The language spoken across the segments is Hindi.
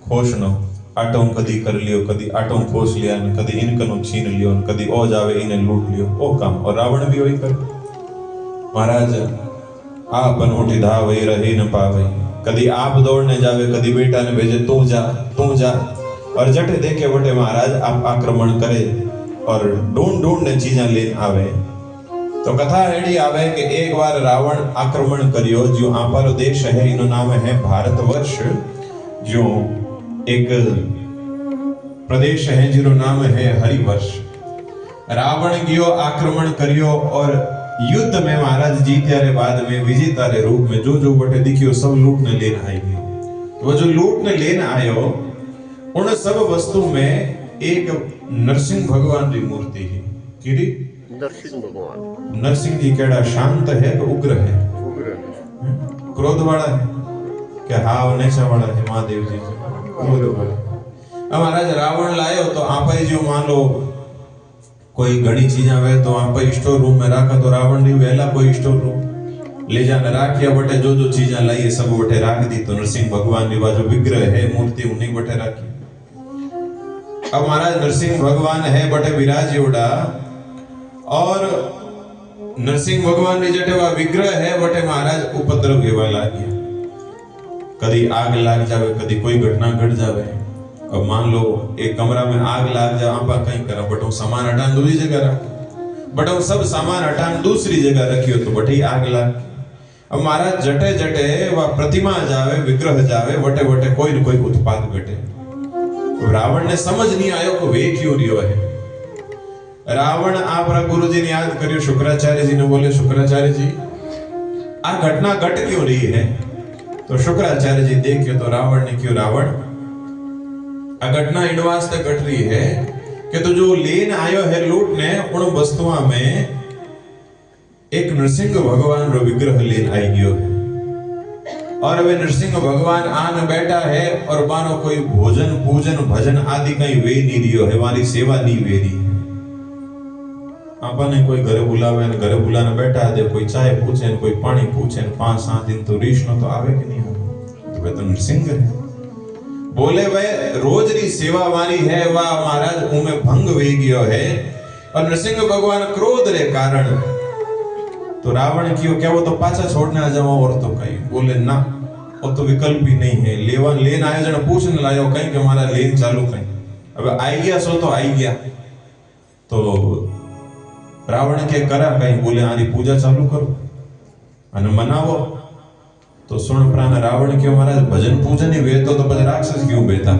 खोशनो आटो कदी कर लियो, कदी आटो खोस लिया, कदी इनकनो छीन लियो, कदी ओ जावे इने लूट लियो, ओ काम। और रावण भी वही कर। महाराज आपन उठी धावई रही न पावई, कदी आप दौड़ने जावे, कदी बेटा ने भेजे तू जा तू जा। और जटे देखे बटे महाराज आप आक्रमण करे और ढूंढ ढूंढ ने चीजा ले आवे। तो कथा एडी आवे कि एक बार रावण आक्रमण करियो, जो आपारो देश है इनो नाम है भारतवर्ष, जो एक प्रदेश है जिनो नाम है हरिवर्ष। रावण गयो आक्रमण करियो और युद्ध में महाराज जीत्या रे बाद में विजेता रे रूप में जो जो बटे दिखियो सब लूट ने लेन आई गयो। तो वो जो लूट ने लेन आयो उन सब वस्तु में एक नरसिंह भगवान की मूर्ति है। किरी नरसिंह भगवान। नरसिंह जी केड़ा शांत है कि उग्र है? उग्र है। क्रोध वाला है कि हाव नशा वाला है? महादेव जी क्रोध वाला। अब महाराज रावण लायो तो आप जो मान लो कोई घणी चीजा वे तो आप स्टोर रूम में रखा, तो रावण ने वेला कोई स्टोर रूम ले जाने राखिया बटे जो जो चीजा लाई सब बटे राख दी। तो नरसिंह भगवान की बाजू विग्रह है मूर्ति उन्हीं बटे राखी। अब महाराज नरसिंह भगवान है बटे विराजियोड़ा और नरसिंह भगवान ने जटेवा विग्रह है बटे महाराज उपद्रव हेवा लागिया। कदी आग लाग जावे, कदी कोई घटना घट जावे। अब मान लो एक कमरा में आग लाग जाए, आप कहीं करा बटो सामान हटान दूसरी जगह रख, बटो सब सामान हटान दूसरी जगह रखियो तो बटे आग लाग। अब महाराज जटे जटे वह प्रतिमा जावे, विग्रह जावे, बटे बटे कोई न कोई उत्पाद घटे। रावण ने समझ नहीं आयो कि वे क्यों रियो है। रावण आपरा गुरुजी ने याद करियो, शुक्राचार्य जी ने बोले शुक्राचार्य जी आ घटना घट क्यों रही है? तो शुक्राचार्य जी देखियो तो रावण ने क्यों, रावण आ घटना इन वास्ते घट रही है कि तो जो लेन आयो है लूट ने उन वस्तुओं में एक नरसिंह भगवान रो विग्रह लेन आई गयो है। और वे नरसिंह भगवान आन बैठा है और मानो कोई भोजन पूजन भजन आदि कहीं वे नहीं रियो है, हमारी सेवा नहीं वे रही है। आपने कोई घरे बुलावे ने घरे बुलाने बैठा दे, कोई चाय पूछे न कोई पानी पूछे न 5-7 दिन तो रीशनो तो आवे कि नहीं आवे? तो वे तो नरसिंह है। बोले वे रोज री सेवा वाली है, वाह महाराज उमे भंग वे गयो है। और नरसिंह भगवान क्रोध रे कारण तो रावण क्यों क्या वो तो पाछा छोड़ने आ जाओ और तो कहीं बोले ना वो तो विकल्प ही नहीं है। लेवन लेन आयो जन पूछने लायो कहीं कि हमारा लेन चालू कहीं, अब आई गया सो तो आई गया। तो रावण के करा कहीं बोले आरी पूजा चालू करो अने मनावो। तो सुन प्राण रावण क्यों महाराज भजन पूजन ही वेतो तो बज राक्षस क्यों बेता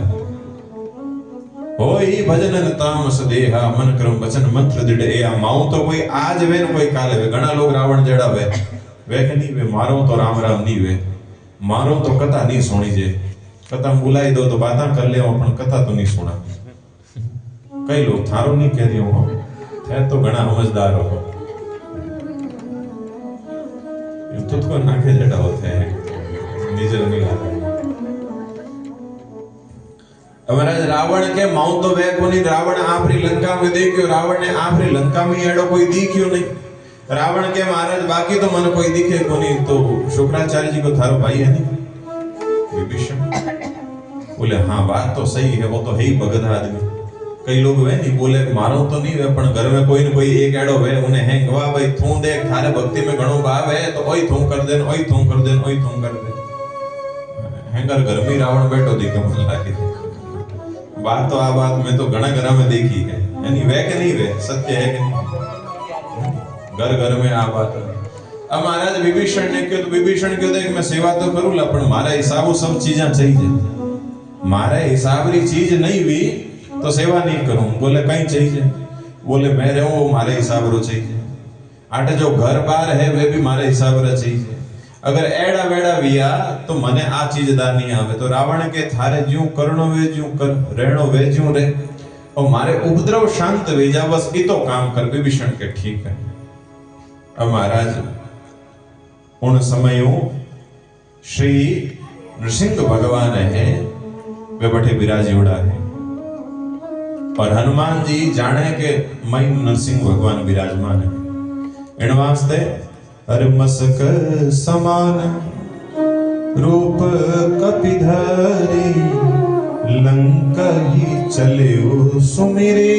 होई भजन न तामस देहा मन क्रम वचन मंत्र दृढ़ ए। माऊ तो कोई आज वे न कोई काले वे। घना लोग रावण जेड़ा वे के नहीं वे मारो तो राम राम नहीं वे, मारो तो कथा नहीं सुनी जे। कथा बुलाई दो तो बातें कर ले अपन कथा तो नहीं सुना। कई लोग थारो नहीं कह दियो हो थे तो घना समझदार हो तुझको नाके जेड़ा होते हैं निजर नहीं लागा। महाराज रावण के माऊ तो वे कोनी, रावण आपरी लंका में देखियो, रावण ने आपरी लंका में एड़ो कोई दिखियो नहीं। रावण के महाराज बाकी तो मन कोई दिखे कोनी। तो शुक्राचार्य जी को थारो भाई है नहीं विभीषण? बोले हाँ बात तो सही है, वो तो है ही भगत आदमी। कई लोग वे नहीं बोले मारो तो नहीं वे पण घर में कोई न कोई एक एड़ो वे उन्हें हैंग वा भाई तू देख थारे भक्ति में घणो भाव है तो ओई तू कर देन ओई तू कर देन ओई तू कर दे। हैंगर घर में रावण बैठो दिखे मन लागे। बात तो आ बात में तो घना घरा में देखी है, यानी वे के नहीं वे सत्य है कि नहीं? घर घर में आ बात। अब महाराज विभीषण ने क्यों, तो विभीषण क्यों देख मैं सेवा तो करूँ ला पण मारा हिसाब सब चीजा चाहिए, मारा हिसाब री चीज नहीं हुई तो सेवा नहीं करूं। बोले कहीं चाहिए? बोले मैं रहूं मारे हिसाब रो चाहिए। आटे जो घर बार है वे भी मारे हिसाब रा चाहिए। अगर एड़ा वेड़ा विया तो मने आ चीज दार नहीं आवे। तो रावण के थारे ज्यों करणो वे ज्यों कर, रहणो वे ज्यों रहे और मारे उपद्रव शांत वे जा, बस इतो काम कर। विभीषण के ठीक है। अब महाराज उन समयों श्री नृसिंह भगवान है वे बठे विराजी उड़ा है और हनुमान जी जाने के मई नरसिंह भगवान विराजमान है। इन वास्ते हर मसक समान रूप कपिधरी લંકા હી ચલ્યો સુમેરે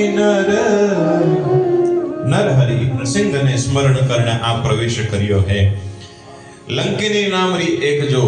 નર હરિ નૃસિંહને સ્મરણ કરને આ પ્રવેશ કર્યો હે. લંકિની નામરી એક જો